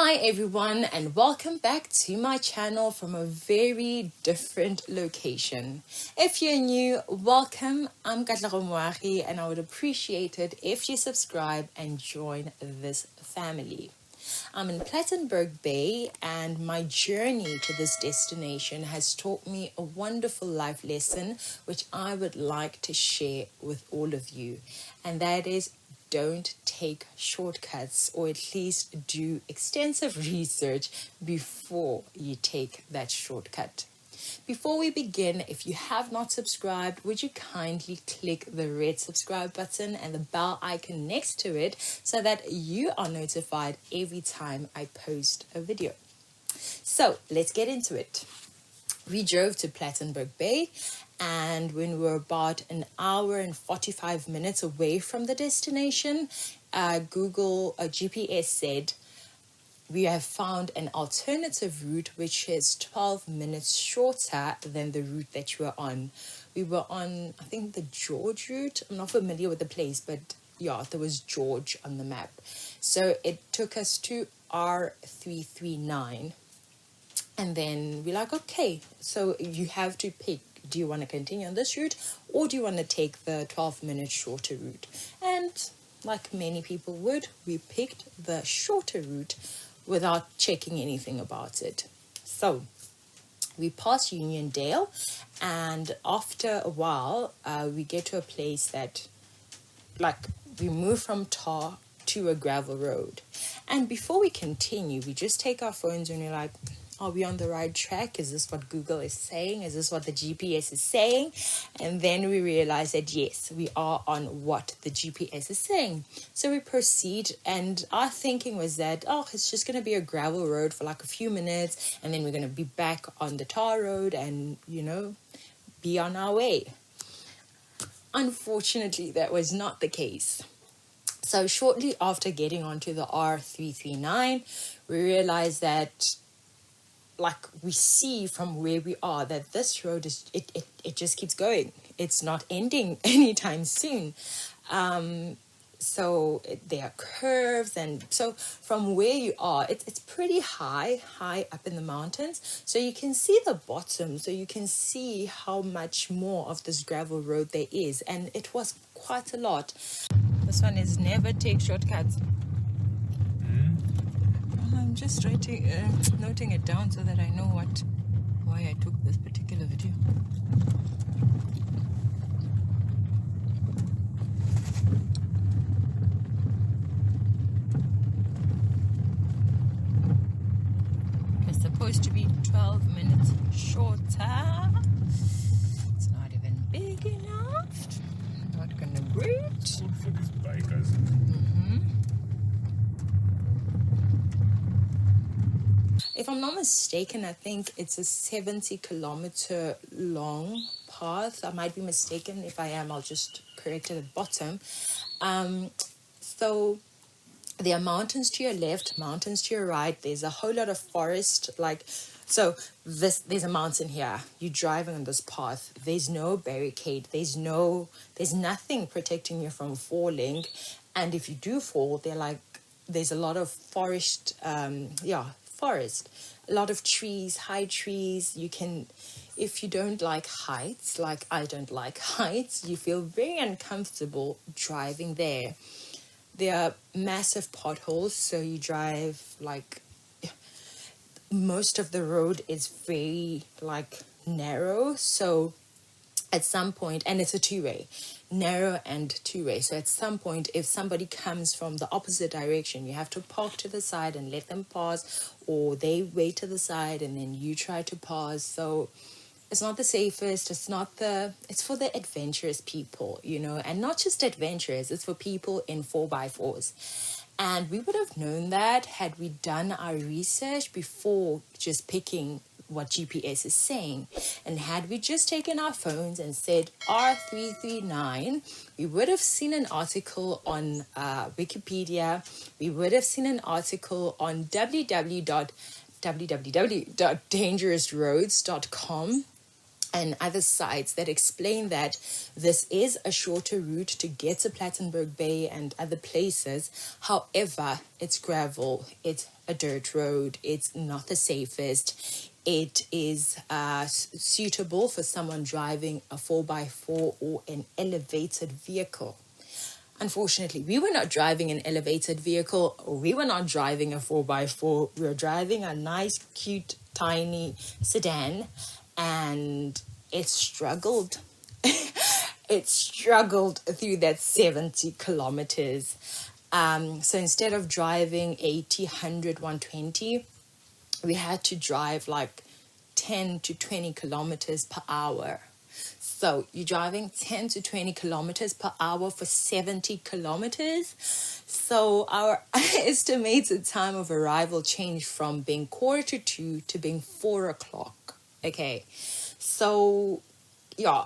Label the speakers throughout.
Speaker 1: Hi everyone, and welcome back to my channel from a very different location. If you're new, welcome. I'm Katlego Moagi, and I would appreciate it if you subscribe and join this family. I'm in Plettenberg Bay, and my journey to this destination has taught me a wonderful life lesson which I would like to share with all of you, and that is don't take shortcuts, or at least do extensive research before you take that shortcut. Before we begin, if you have not subscribed, would you kindly click the red subscribe button and the bell icon next to it so that you are notified every time I post a video. So let's get into it. We drove to Plettenberg Bay, and when we were about an hour and 45 minutes away from the destination, Google GPS said we have found an alternative route which is 12 minutes shorter than the route that you were on. We were on, I think, the George route. I'm not familiar with the place, but yeah, there was George on the map. So it took us to R339. And then we're like, okay, so you have to pick. Do you want to continue on this route, or do you want to take the 12 minutes shorter route? And like many people would, we picked the shorter route without checking anything about it. So we passed Uniondale, and after a while, we get to a place that, like, we move from tar to a gravel road. And before we continue, we just take our phones and we're like, are we on the right track? Is this what Google is saying? Is this what the GPS is saying? And then we realize that yes, we are on what the GPS is saying. So we proceed, and our thinking was that, oh, it's just going to be a gravel road for like a few minutes, and then we're going to be back on the tar road and, you know, be on our way. Unfortunately, that was not the case. So shortly after getting onto the R339, we realized that, like, we see from where we are that this road is, it just keeps going. It's not ending anytime soon. So there are curves, and so from where you are, it's pretty high up in the mountains. So you can see the bottom, so you can see how much more of this gravel road there is, and it was quite a lot. This one is never take shortcuts. I'm just noting it down so that I know why I took this particular video. It's supposed to be 12 minutes shorter. It's not even big enough. Not gonna breathe.
Speaker 2: Good for these bikers.
Speaker 1: If I'm not mistaken, I think it's a 70-kilometer long path. I might be mistaken. If I am, I'll just correct it at the bottom. So there are mountains to your left, mountains to your right. There's a whole lot of forest. So there's a mountain here. You're driving on this path. There's no barricade. There's nothing protecting you from falling. And if you do fall, there's a lot of forest. Forest, a lot of trees, high trees. You can, if you don't like heights, like I don't like heights, you feel very uncomfortable driving there. There are massive potholes, so you drive, like, most of the road is very, like, narrow. So at some point, and it's a two-way, narrow and two-way. So at some point, if somebody comes from the opposite direction, you have to park to the side and let them pass, or they wait to the side and then you try to pass. So it's not the safest. It's for the adventurous people, you know, and not just adventurous. It's for people in 4x4s. And we would have known that had we done our research before just picking what GPS is saying. And had we just taken our phones and said R339, we would have seen an article on Wikipedia. We would have seen an article on www.dangerousroads.com and other sites that explain that this is a shorter route to get to Plettenberg Bay and other places. However, it's gravel, it's a dirt road. It's not the safest. It is suitable for someone driving a 4x4 or an elevated vehicle. Unfortunately, we were not driving an elevated vehicle. We were not driving a 4x4. We were driving a nice, cute, tiny sedan, and it struggled. It struggled through that 70 kilometers. So instead of driving 80, 100, 120, we had to drive like 10 to 20 kilometers per hour. So you're driving 10 to 20 kilometers per hour for 70 kilometers. So our estimated time of arrival changed from being 1:45 to being 4 o'clock. Okay. So, yeah.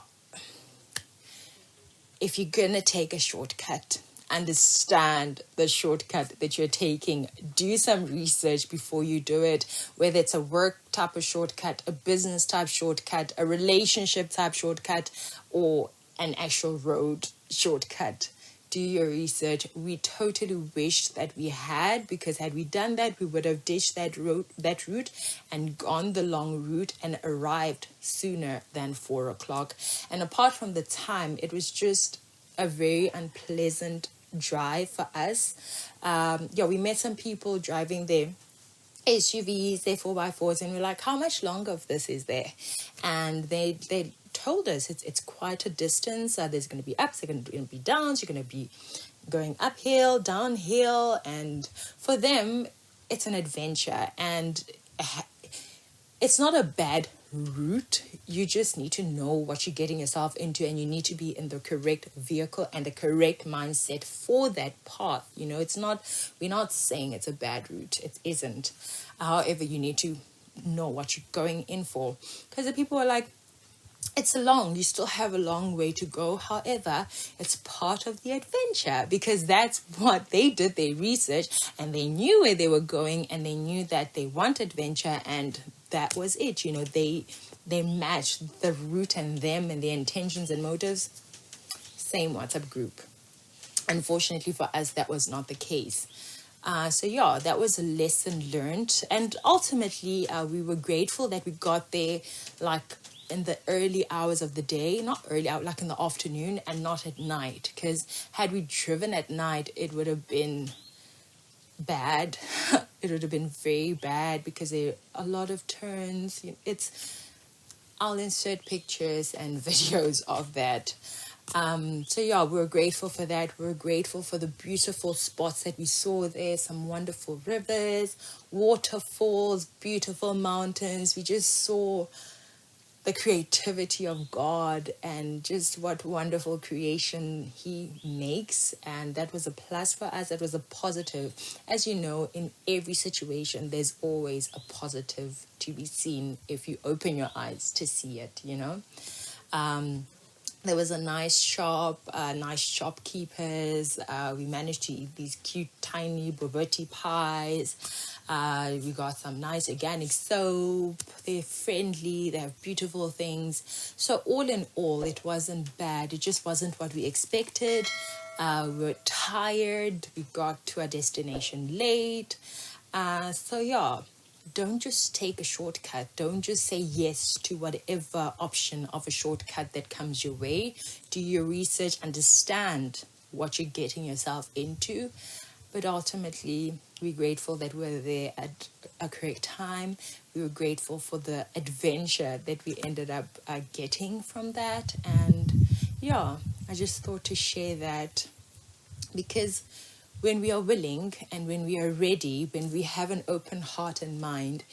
Speaker 1: If you're going to take a shortcut, understand the shortcut that you're taking. Do some research before you do it, whether it's a work type of shortcut, a business type shortcut, a relationship type shortcut, or an actual road shortcut. Do your research. We totally wish that we had, because had we done that, we would have ditched that route and gone the long route and arrived sooner than 4 o'clock. And apart from the time, it was just a very unpleasant drive for us. We met some people driving their SUVs, their 4x4s, and we're like, how much longer of this is there? And they told us it's quite a distance. There's going to be ups, there's going to be downs, you're going to be going uphill, downhill, and for them it's an adventure, and it's not a bad route. You just need to know what you're getting yourself into, and you need to be in the correct vehicle and the correct mindset for that path. We're not saying it's a bad route. It isn't. However, you need to know what you're going in for, because the people are like, it's you still have a long way to go. However, it's part of the adventure, because that's what they did. They researched and they knew where they were going, and they knew that they want adventure, and that was it. They matched the route and them and their intentions and motives. Same WhatsApp group. Unfortunately for us, that was not the case. That was a lesson learned, and ultimately we were grateful that we got there like in the early hours of the day, not early out, like in the afternoon, and not at night, because had we driven at night, it would have been bad. It would have been very bad, because there are a lot of turns. I'll insert pictures and videos of that. We're grateful for that. We're grateful for the beautiful spots that we saw there, some wonderful rivers, waterfalls, beautiful mountains. We just saw the creativity of God and just what wonderful creation He makes. And that was a plus for us. That was a positive. As you know, in every situation, there's always a positive to be seen if you open your eyes to see it, There was a nice shop, nice shopkeepers. We managed to eat these cute, tiny bobotie pies. We got some nice organic soap. They're friendly. They have beautiful things. So all in all, it wasn't bad. It just wasn't what we expected. We were tired. We got to our destination late. Don't just take a shortcut. Don't just say yes to whatever option of a shortcut that comes your way. Do your research, understand what you're getting yourself into. But ultimately, we're grateful that we were there at a correct time. We were grateful for the adventure that we ended up getting from that. And I just thought to share that, because when we are willing and when we are ready, when we have an open heart and mind,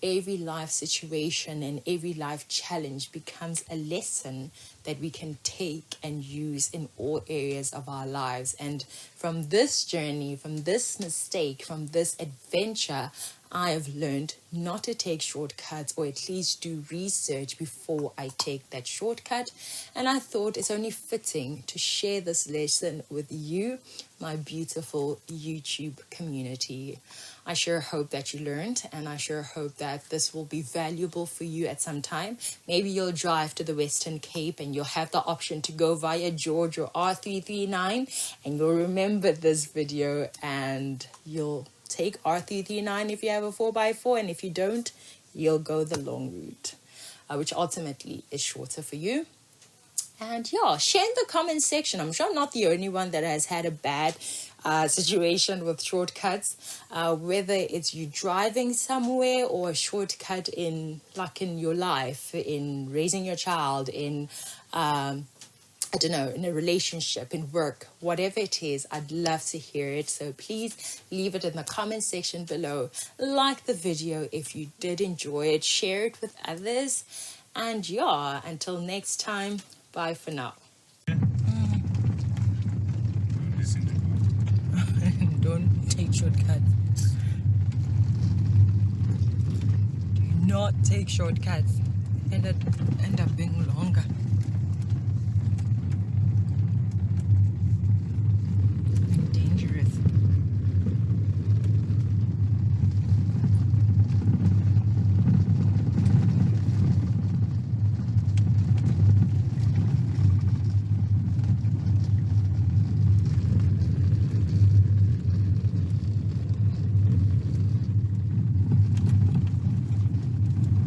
Speaker 1: every life situation and every life challenge becomes a lesson that we can take and use in all areas of our lives. And from this journey, from this mistake, from this adventure, I have learned not to take shortcuts, or at least do research before I take that shortcut. And I thought it's only fitting to share this lesson with you, my beautiful YouTube community. I sure hope that you learned, and I sure hope that this will be valuable for you at some time. Maybe you'll drive to the Western Cape and you'll have the option to go via George or R339, and you'll remember this video and you'll take R339 if you have a 4x4, and if you don't, you'll go the long route, which ultimately is shorter for you. And yeah, share in the comment section. I'm sure I'm not the only one that has had a bad situation with shortcuts, whether it's you driving somewhere or a shortcut in your life, in raising your child, in I don't know, in a relationship, in work, whatever it is. I'd love to hear it. So please leave it in the comment section below. Like the video if you did enjoy it. Share it with others. And yeah, until next time, bye for now. Don't take shortcuts. Do not take shortcuts. End up being longer.